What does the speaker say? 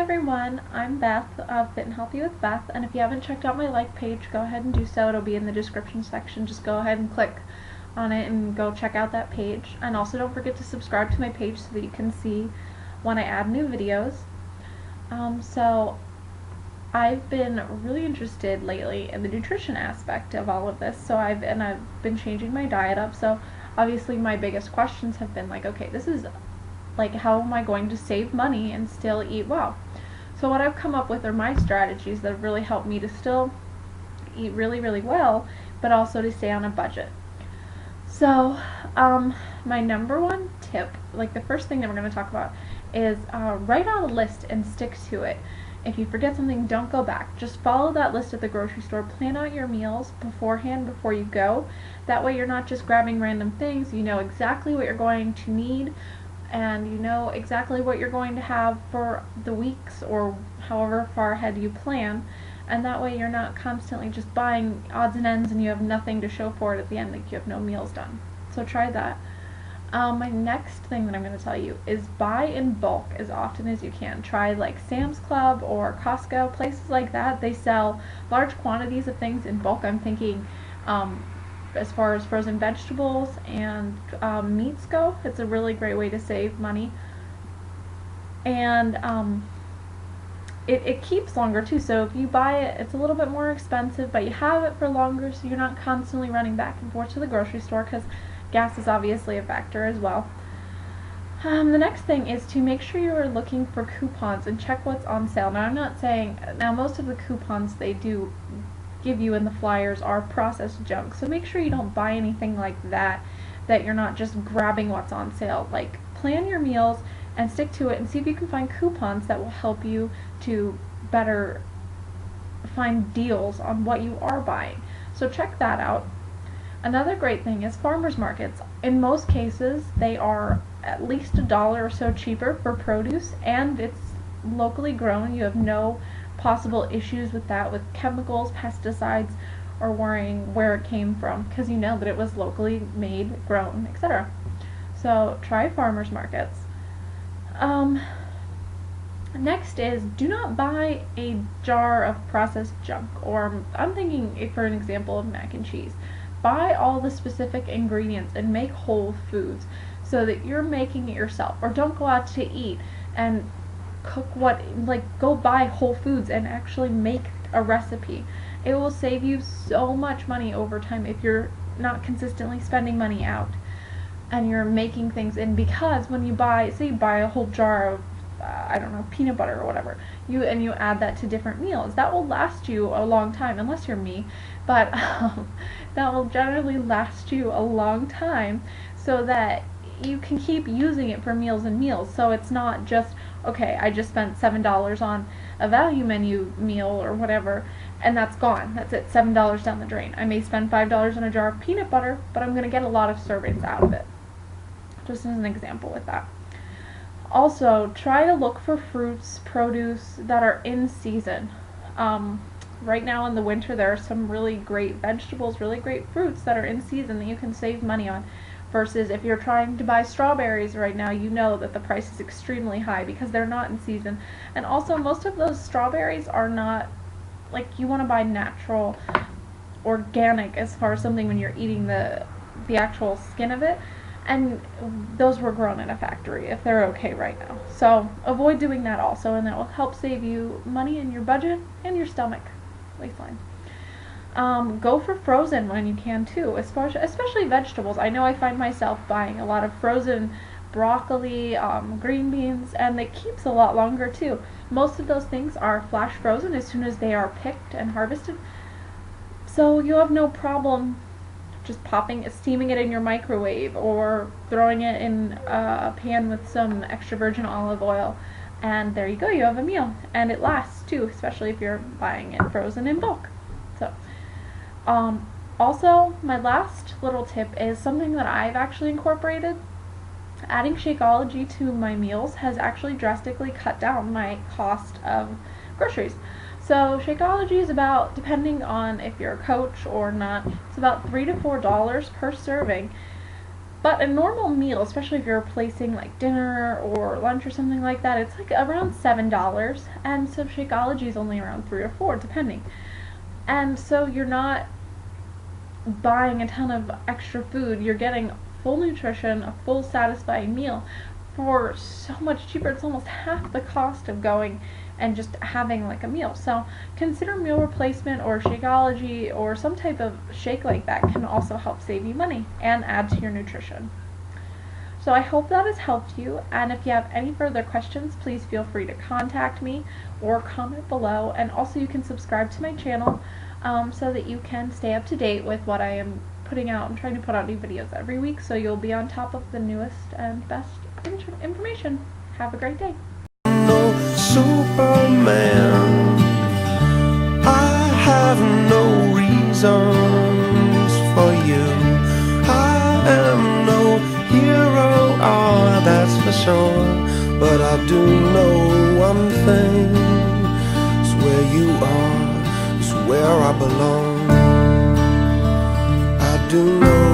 everyone, I'm Beth of Fit and Healthy with Beth, and if you haven't checked out my like page, go ahead and do so. It'll be in the description section. Just go ahead and click on it and go check out that page. And also don't forget to subscribe to my page so that you can see when I add new videos. So I've been really interested lately in the nutrition aspect of all of this. So I've been changing my diet up. So obviously my biggest questions have been like, okay, this is like, how am I going to save money and still eat well? So what I've come up with are my strategies that have really helped me to still eat really, really well, but also to stay on a budget. So my number one tip, like the first thing that we're going to talk about, is write out a list and stick to it. If you forget something, don't go back. Just follow that list at the grocery store. Plan out your meals beforehand before you go. That way you're not just grabbing random things. You know exactly what you're going to need, and you know exactly what you're going to have for the weeks or however far ahead you plan, and that way you're not constantly just buying odds and ends and you have nothing to show for it at the end, like you have no meals done. So try that. My next thing that I'm going to tell you is buy in bulk as often as you can. Try like Sam's Club or Costco, places like that. They sell large quantities of things in bulk. I'm thinking as far as frozen vegetables and meats go, it's a really great way to save money. And it keeps longer too, so if you buy it, it's a little bit more expensive, but you have it for longer, so you're not constantly running back and forth to the grocery store, because gas is obviously a factor as well. The next thing is to make sure you're looking for coupons and check what's on sale. Now, I'm not saying, now most of the coupons they do give you in the flyers are processed junk, so make sure you don't buy anything like that, that you're not just grabbing what's on sale. Like, plan your meals and stick to it and see if you can find coupons that will help you to better find deals on what you are buying. So check that out. Another great thing is farmers markets. In most cases, they are at least $1 or so cheaper for produce, and it's locally grown. You have no possible issues with that, with chemicals, pesticides, or worrying where it came from, because you know that it was locally made, grown, etc. So try farmers markets. Next is, do not buy a jar of processed junk, or I'm thinking for an example of mac and cheese. Buy all the specific ingredients and make whole foods so that you're making it yourself, or don't go out to eat and cook go buy whole foods and actually make a recipe. It will save you so much money over time if you're not consistently spending money out and you're making things in, because when you buy, say you buy a whole jar of I don't know, peanut butter or whatever, you add that to different meals, that will last you a long time, unless you're me, but that will generally last you a long time, so that you can keep using it for meals and meals. So it's not just, okay, I just spent $7 on a value menu meal or whatever, and that's gone. That's it, $7 down the drain. I may spend $5 on a jar of peanut butter, but I'm going to get a lot of servings out of it. Just as an example with that. Also, try to look for fruits, produce that are in season. Right now in the winter, there are some really great vegetables, really great fruits that are in season that you can save money on. Versus if you're trying to buy strawberries right now, you know that the price is extremely high because they're not in season. And also, most of those strawberries are not, like, you want to buy natural, organic, as far as something when you're eating the actual skin of it. And those were grown in a factory if they're okay right now. So avoid doing that also, and that will help save you money in your budget and your stomach waistline. Go for frozen when you can too, especially vegetables. I know I find myself buying a lot of frozen broccoli, green beans, and it keeps a lot longer too. Most of those things are flash frozen as soon as they are picked and harvested, so you'll have no problem just steaming it in your microwave, or throwing it in a pan with some extra virgin olive oil, and there you go, you have a meal, and it lasts too, especially if you're buying it frozen in bulk. So, also, my last little tip is something that I've actually incorporated. Adding Shakeology to my meals has actually drastically cut down my cost of groceries. So Shakeology is about, depending on if you're a coach or not, it's about $3 to $4 per serving. But a normal meal, especially if you're replacing like dinner or lunch or something like that, it's like around $7, and so Shakeology is only around 3 or 4 depending. And so you're not buying a ton of extra food, you're getting full nutrition, a full satisfying meal for so much cheaper. It's almost half the cost of going and just having like a meal. So consider meal replacement or Shakeology or some type of shake like that can also help save you money and add to your nutrition. So I hope that has helped you, and if you have any further questions, please feel free to contact me or comment below, and also you can subscribe to my channel so that you can stay up to date with what I am putting out. I'm trying to put out new videos every week, so you'll be on top of the newest and best information. Have a great day. No Superman, I have no reasons for you. I am no hero, oh, that's for sure. But I do know one thing, it's where you are, it's where I belong. I do know